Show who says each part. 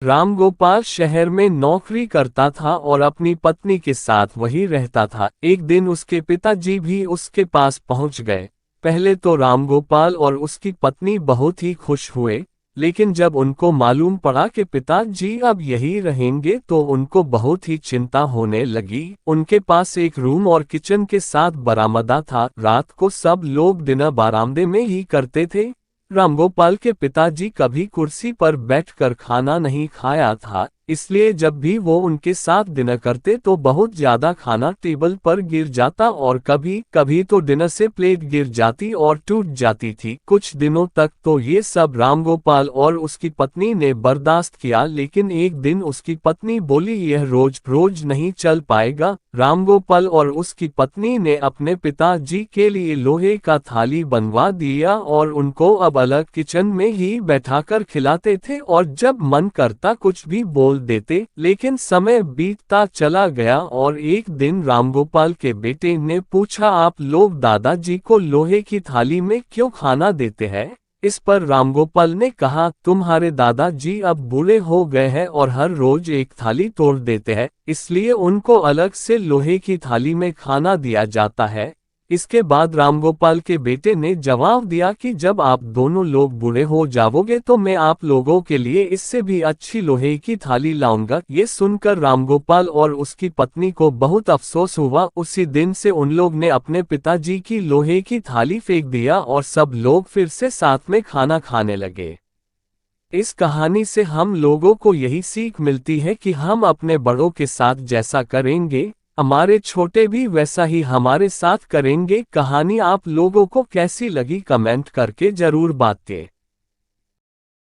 Speaker 1: रामगोपाल शहर में नौकरी करता था और अपनी पत्नी के साथ वहीं रहता था। एक दिन उसके पिताजी भी उसके पास पहुंच गए। पहले तो रामगोपाल और उसकी पत्नी बहुत ही खुश हुए, लेकिन जब उनको मालूम पड़ा कि पिताजी अब यहीं रहेंगे तो उनको बहुत ही चिंता होने लगी। उनके पास एक रूम और किचन के साथ बरामदा था। रात को सब लोग डिनर बरामदे में ही करते थे। रामगोपाल के पिताजी कभी कुर्सी पर बैठकर खाना नहीं खाया था, इसलिए जब भी वो उनके साथ डिनर करते तो बहुत ज्यादा खाना टेबल पर गिर जाता और कभी कभी तो डिनर से प्लेट गिर जाती और टूट जाती थी। कुछ दिनों तक तो ये सब रामगोपाल और उसकी पत्नी ने बर्दाश्त किया, लेकिन एक दिन उसकी पत्नी बोली यह रोज रोज नहीं चल पाएगा। रामगोपाल और उसकी पत्नी ने अपने पिताजी के लिए लोहे का थाली बनवा दिया और उनको अब अलग किचन में ही बैठाकर खिलाते थे और जब मन करता कुछ भी बोल देते। लेकिन समय बीतता चला गया और एक दिन रामगोपाल के बेटे ने पूछा, आप लोग दादाजी को लोहे की थाली में क्यों खाना देते हैं? इस पर रामगोपाल ने कहा, तुम्हारे दादाजी अब बूढ़े हो गए हैं और हर रोज एक थाली तोड़ देते हैं, इसलिए उनको अलग से लोहे की थाली में खाना दिया जाता है। इसके बाद रामगोपाल के बेटे ने जवाब दिया कि जब आप दोनों लोग बूढ़े हो जाओगे तो मैं आप लोगों के लिए इससे भी अच्छी लोहे की थाली लाऊंगा। ये सुनकर रामगोपाल और उसकी पत्नी को बहुत अफसोस हुआ। उसी दिन से उन लोग ने अपने पिताजी की लोहे की थाली फेंक दिया और सब लोग फिर से साथ में खाना खाने लगे। इस कहानी से हम लोगों को यही सीख मिलती है कि हम अपने बड़ों के साथ जैसा करेंगे, हमारे छोटे भी वैसा ही हमारे साथ करेंगे। कहानी आप लोगों को कैसी लगी कमेंट करके जरूर बताइए।